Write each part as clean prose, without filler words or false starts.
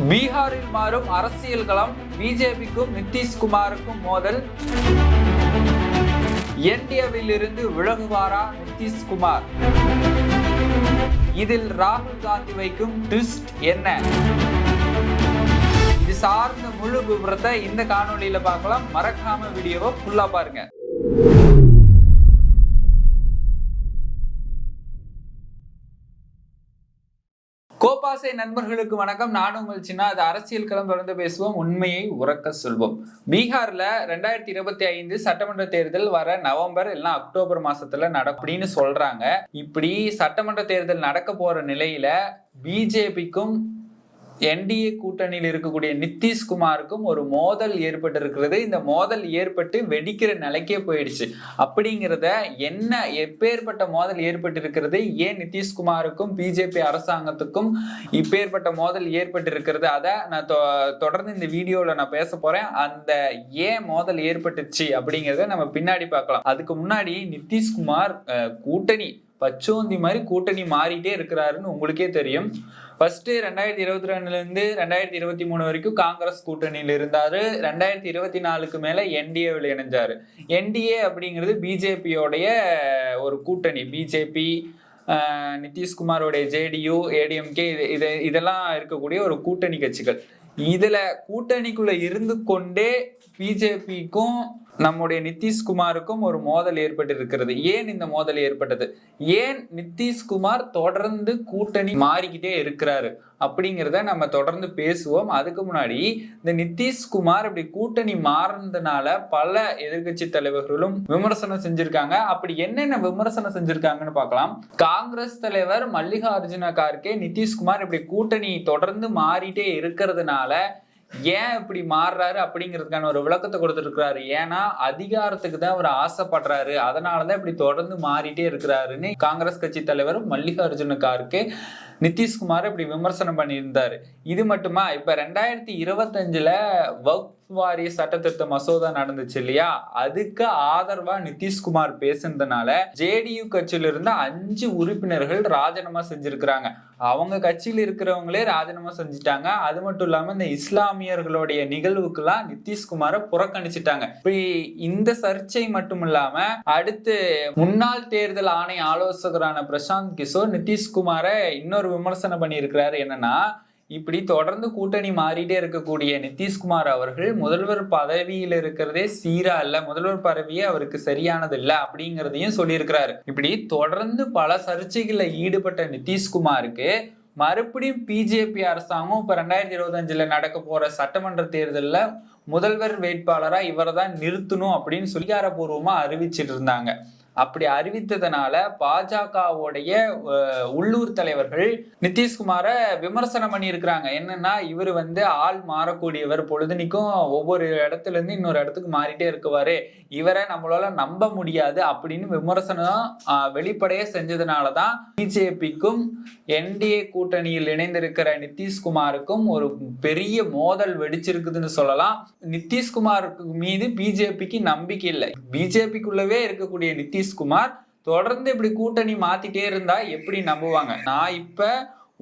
பீகாரில் மாறும் அரசியல் களம், பிஜேபிக்கும் நிதிஷ்குமாருக்கும் மோதல். என்டிஏவில் இருந்து விலகுவாரா நிதிஷ்குமார்? இதில் ராகுல் காந்தி வைக்கும் ட்விஸ்ட் என்ன? இது சார்ந்த முழு விவரத்தை இந்த காணொலியில பார்க்கலாம். மறக்காம வீடியோவை ஃபுல்லா பாருங்க. கோபாசை நண்பர்களுக்கு வணக்கம். நானும் உங்கள் சின்ன அது அரசியல் களம் தொடர்ந்து பேசுவோம், உண்மையை உறக்க சொல்வோம். பீகார்ல 2025 சட்டமன்ற தேர்தல் வர நவம்பர் இல்லைன்னா அக்டோபர் மாசத்துல அப்படின்னு சொல்றாங்க. இப்படி சட்டமன்ற தேர்தல் நடக்க போற நிலையில பிஜேபிக்கும் என்டிஏ கூட்டணியில் இருக்கக்கூடிய நிதிஷ்குமாருக்கும் ஒரு மோதல் ஏற்பட்டு இருக்கிறது. இந்த மோதல் ஏற்பட்டு வெடிக்கிற நிலைக்கே போயிடுச்சு. அப்படிங்கிறத என்ன எப்பேற்பட்ட மோதல் ஏற்பட்டு இருக்கிறது, ஏன் நிதிஷ்குமாருக்கும் பிஜேபி அரசாங்கத்துக்கும் இப்பேற்பட்ட மோதல் ஏற்பட்டு இருக்கிறது, அதை நான் தொடர்ந்து இந்த வீடியோல நான் பேச போறேன். அந்த ஏன் மோதல் ஏற்பட்டுச்சு அப்படிங்கிறத நம்ம பின்னாடி பார்க்கலாம். அதுக்கு முன்னாடி நிதிஷ்குமார் கூட்டணி பச்சோந்தி மாதிரி கூட்டணி மாறிட்டே இருக்கிறாருன்னு உங்களுக்கே தெரியும். ஃபர்ஸ்ட் 2022 இருந்து 2023 வரைக்கும் காங்கிரஸ் கூட்டணியில் இருந்தாரு. 2024 மேல என்டிஏவில் இணைஞ்சாரு. என்டிஏ அப்படிங்கிறது பிஜேபியோடைய ஒரு கூட்டணி. பிஜேபி, நிதிஷ்குமாரோடைய ஜேடியு, ஏடிஎம்கே இதெல்லாம் இருக்கக்கூடிய ஒரு கூட்டணி கட்சிகள். இதுல கூட்டணிக்குள்ள இருந்து கொண்டே பிஜேபிக்கும் நம்முடைய நிதிஷ்குமாருக்கும் ஒரு மோதல் ஏற்பட்டு இருக்கிறது. ஏன் இந்த மோதல் ஏற்பட்டது, ஏன் நிதிஷ்குமார் தொடர்ந்து கூட்டணி மாறிக்கிட்டே இருக்கிறாரு அப்படிங்கிறத நம்ம தொடர்ந்து பேசுவோம். அதுக்கு முன்னாடி இந்த நிதிஷ்குமார் இப்படி கூட்டணி மாறினதுனால பல எதிர்கட்சி தலைவர்களும் விமர்சனம் செஞ்சிருக்காங்க. அப்படி என்னென்ன விமர்சனம் செஞ்சிருக்காங்கன்னு பார்க்கலாம். காங்கிரஸ் தலைவர் மல்லிகார்ஜுன கார்கே நிதிஷ்குமார் இப்படி கூட்டணி தொடர்ந்து மாறிட்டே இருக்கிறதுனால ஏன் இப்படி மாறுறாரு அப்படிங்கிறதுக்கான ஒரு விளக்கத்தை கொடுத்துருக்கிறாரு. ஏன்னா அதிகாரத்துக்கு தான் அவர் ஆசைப்படுறாரு, அதனாலதான் இப்படி தொடர்ந்து மாறிட்டே இருக்கிறாருன்னு காங்கிரஸ் கட்சி தலைவர் மல்லிகார்ஜுன கார்கே நிதிஷ்குமார் இப்படி விமர்சனம் பண்ணியிருந்தாரு. இது மட்டுமா, இப்ப 2025 வக்ஃப் வாரிய சட்ட திருத்த மசோதா நடந்துச்சு இல்லையா, அதுக்கு ஆதரவா நிதிஷ்குமார் பேசுனதுனால ஜேடியு கட்சியில இருந்த 5 உறுப்பினர்கள் ராஜினாமா செஞ்சிருக்கிறாங்க. அவங்க கட்சியில் இருக்கிறவங்களே ராஜினாமா செஞ்சுட்டாங்க. அது மட்டும் இல்லாம இந்த இஸ்லாமியர்களுடைய நிகழ்வுக்கெல்லாம் நிதிஷ்குமாரை புறக்கணிச்சுட்டாங்க. இப்படி இந்த சர்ச்சை மட்டும் இல்லாம அடுத்து முன்னாள் தேர்தல் ஆணைய ஆலோசகரான பிரசாந்த் கிஷோர் நிதிஷ்குமாரை இன்னொரு விமர்சனம் பண்ணி இருக்கிறாரு. என்னன்னா, இப்படி தொடர்ந்து கூட்டணி மாறிட்டே இருக்கக்கூடிய நிதிஷ்குமார் அவர்கள் முதல்வர் பதவியில் இருக்கிறதே சீரா இல்ல, முதல்வர் பதவியே அவருக்கு சரியானது இல்ல அப்படிங்கிறதையும் சொல்லியிருக்கிறாரு. இப்படி தொடர்ந்து பல சர்ச்சைகள்ல ஈடுபட்ட நிதிஷ்குமாருக்கு மறுபடியும் பிஜேபி அரசாங்கம் இப்ப 2025 நடக்க போற சட்டமன்ற தேர்தல்ல முதல்வர் வேட்பாளரா இவரை தான் நிறுத்தணும் அப்படின்னு சொல்லி அதிகாரப்பூர்வமா அறிவிச்சிட்டு இருந்தாங்க. அப்படி அறிவித்ததுனால பாஜகவுடைய உள்ளூர் தலைவர்கள் நிதிஷ்குமாரை விமர்சனம் பண்ணி இருக்கிறாங்க. என்னன்னா, இவர் ஆள் மாறக்கூடியவர், பொழுதுனிக்கும் ஒவ்வொரு இடத்துல இருந்து இன்னொரு இடத்துக்கு மாறிட்டே இருக்குவாரு, இவரை நம்மளால நம்ப முடியாது அப்படின்னு விமர்சனம் வெளிப்படைய செஞ்சதுனாலதான் பிஜேபிக்கும் என்டிஏ கூட்டணியில் இணைந்திருக்கிற நிதிஷ்குமாருக்கும் ஒரு பெரிய மோதல் வெடிச்சிருக்குதுன்னு சொல்லலாம். நிதிஷ்குமாருக்கு மீது பிஜேபிக்கு நம்பிக்கை இல்லை. பிஜேபிக்குள்ளவே இருக்கக்கூடிய நிதிஷ்குமார் தொடர்ந்து இப்படி கூட்டணி மாத்திட்டே இருந்தா எப்படி நம்புவாங்க? நான் இப்ப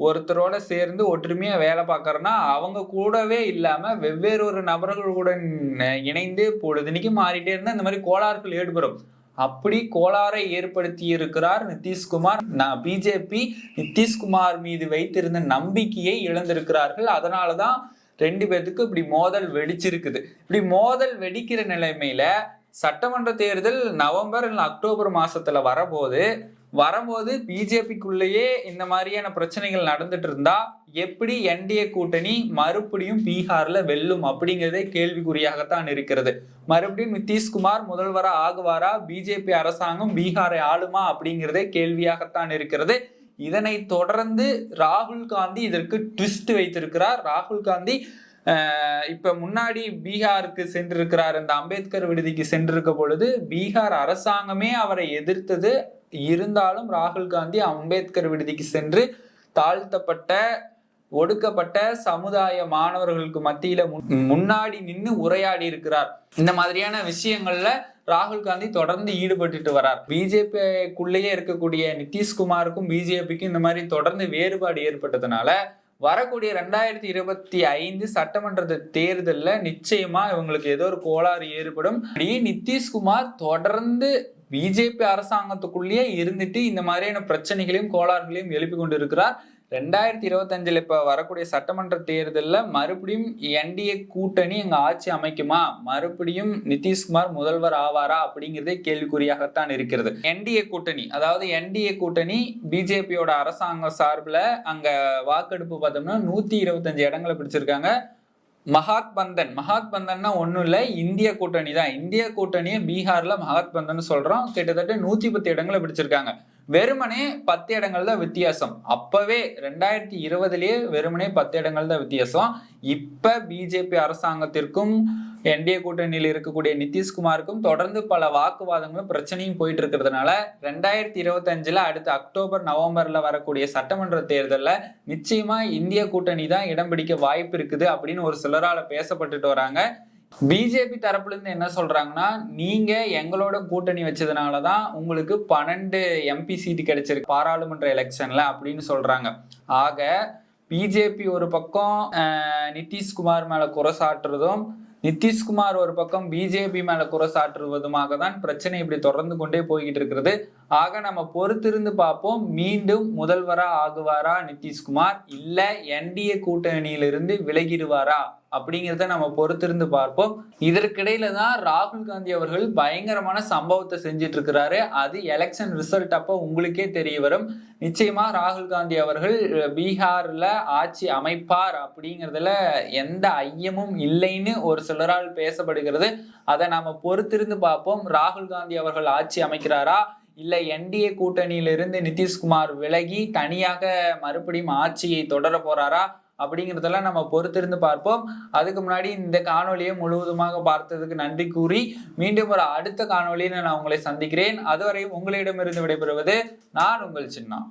ஒருத்தரோட சேர்ந்து ஒற்றுமையா வேலை பார்க்கறேன்னா அவங்க கூடவே இல்லாம வெவ்வேறு ஒரு நபர்களுடன் இணைந்து பொழுதுனிக்கு மாறிட்டே இருந்தா இந்த மாதிரி கோளாறுகள் ஏற்படும். அப்படி கோளாறை ஏற்படுத்தி இருக்கிறார் நிதிஷ்குமார். பிஜேபி நிதிஷ்குமார் மீது வைத்திருந்த நம்பிக்கையை இழந்திருக்கிறார்கள். அதனாலதான் 2 பேத்துக்கு இப்படி மோதல் வெடிச்சிருக்குது. இப்படி மோதல் வெடிக்கிற நிலைமையில சட்டமன்ற தேர்தல் நவம்பர் இல்ல அக்டோபர் மாசத்துல வரும்போது பிஜேபிக்குள்ளேயே இந்த மாதிரியான பிரச்சனைகள் நடந்துட்டு இருந்தா எப்படி என்டிஏ கூட்டணி மறுபடியும் பீகார்ல வெல்லும் அப்படிங்கிறதே கேள்விக்குறியாகத்தான் இருக்கிறது. மறுபடியும் நிதிஷ்குமார் முதல்வரா ஆகுவாரா, பிஜேபி அரசாங்கம் பீகாரை ஆளுமா அப்படிங்கிறதே கேள்வியாகத்தான் இருக்கிறது. இதனை தொடர்ந்து ராகுல் காந்தி இதற்கு ட்விஸ்ட் வைத்திருக்கிறார். ராகுல் காந்தி இப்ப முன்னாடி பீகாருக்கு சென்றிருக்கிறார். இந்த அம்பேத்கர் விடுதிக்கு சென்றிருக்க பொழுது பீகார் அரசாங்கமே அவரை எதிர்த்தது. இருந்தாலும் ராகுல் காந்தி அம்பேத்கர் விடுதிக்கு சென்று தாழ்த்தப்பட்ட ஒடுக்கப்பட்ட சமுதாய மாணவர்களுக்கு மத்தியில முன்னாடி நின்று உரையாடி இருக்கிறார். இந்த மாதிரியான விஷயங்கள்ல ராகுல் காந்தி தொடர்ந்து ஈடுபட்டு வரார். பிஜேபிக்குள்ளேயே இருக்கக்கூடிய நிதிஷ்குமாருக்கும் பிஜேபிக்கும் இந்த மாதிரி தொடர்ந்து வேறுபாடு ஏற்பட்டதுனால வரக்கூடிய 2025 சட்டமன்ற தேர்தல்ல நிச்சயமா இவங்களுக்கு ஏதோ ஒரு கோளாறு ஏற்படும். நிதிஷ்குமார் தொடர்ந்து பிஜேபி அரசாங்கத்துக்குள்ளேயே இருந்துட்டு இந்த மாதிரியான பிரச்சனைகளையும் கோளாறுகளையும் எழுப்பி கொண்டு இருக்கிறார். 2025 இப்ப வரக்கூடிய சட்டமன்ற தேர்தல்ல மறுபடியும் என்டிஏ கூட்டணி எங்க ஆட்சி அமைக்குமா, மறுபடியும் நிதிஷ்குமார் முதல்வர் ஆவாரா அப்படிங்கிறதே கேள்விக்குறியாகத்தான் இருக்கிறது. என்டிஏ கூட்டணி, அதாவது என்டிஏ கூட்டணி பிஜேபியோட அரசாங்க சார்பில் அங்க வாக்கெடுப்பு பார்த்தோம்னா 125 இடங்களை பிடிச்சிருக்காங்க. மகாத்பந்தன்னா ஒண்ணும் இல்ல, இந்திய கூட்டணி தான். இந்திய கூட்டணியை பீகார்ல மகாத்பந்தன் சொல்றோம். கிட்டத்தட்ட 110 இடங்களை பிடிச்சிருக்காங்க. வெறுமனே 10 இடங்கள் தான் வித்தியாசம். அப்பவே 2020லயே வெறுமனே 10 இடங்கள் தான் வித்தியாசம். இப்ப பிஜேபி அரசாங்கத்திற்கும் என்டிஏ கூட்டணியில் இருக்கக்கூடிய நிதிஷ்குமாருக்கும் தொடர்ந்து பல வாக்குவாதங்களும் பிரச்சனையும் போயிட்டு இருக்கிறதுனால 2025 அடுத்த அக்டோபர் நவம்பர்ல வரக்கூடிய சட்டமன்ற தேர்தல்ல நிச்சயமா இந்திய கூட்டணி தான் இடம் பிடிக்க வாய்ப்பு இருக்குது அப்படின்னு ஒரு சிலரால பேசப்பட்டுட்டு வராங்க. பிஜேபி தரப்புல இருந்து என்ன சொல்றாங்கன்னா, நீங்க எங்களோட கூட்டணி வச்சதுனாலதான் உங்களுக்கு 12 எம்பி சீட்டு கிடைச்சிருக்கு பாராளுமன்ற எலெக்ஷன்ல அப்படின்னு சொல்றாங்க. ஆக பிஜேபி ஒரு பக்கம் நிதிஷ்குமார் மேல குறை சாட்டுறதும், நிதிஷ்குமார் ஒரு பக்கம் பிஜேபி மேல குறை சாட்டுவதுமாக தான் பிரச்சனை இப்படி தொடர்ந்து கொண்டே போய்கிட்டு இருக்கிறது. ஆக நம்ம பொறுத்திருந்து பார்ப்போம், மீண்டும் முதல்வரா ஆகுவாரா நிதிஷ்குமார், இல்ல என்டிஏ கூட்டணியிலிருந்து விலகிடுவாரா அப்படிங்கிறத நம்ம பொறுத்திருந்து பார்ப்போம். இதற்கிடையில தான் ராகுல் காந்தி அவர்கள் பயங்கரமான சம்பவத்தை செஞ்சிட்டு இருக்கிறாரு. அது எலெக்ஷன் ரிசல்ட் அப்போ உங்களுக்கே தெரிய வரும். நிச்சயமா ராகுல் காந்தி அவர்கள் பீகார்ல ஆட்சி அமைப்பார் அப்படிங்கிறதுல எந்த ஐயமும் இல்லைன்னு ஒரு சிலரால் பேசப்படுகிறது. அதை நாம பொறுத்திருந்து பார்ப்போம். ராகுல் காந்தி அவர்கள் ஆட்சி அமைக்கிறாரா, இல்ல என்டிஏ கூட்டணியிலிருந்து நிதிஷ்குமார் விலகி தனியாக மறுபடியும் ஆட்சியை தொடர போறாரா அப்படிங்கிறதெல்லாம் நம்ம பொறுத்திருந்து பார்ப்போம். அதுக்கு முன்னாடி இந்த காணொலியை முழுவதுமாக பார்த்ததுக்கு நன்றி கூறி மீண்டும் ஒரு அடுத்த காணொலியில் நான் உங்களை சந்திக்கிறேன். அதுவரையும் உங்களிடமிருந்து விடைபெறுவது நான் உங்கள் சின்னா.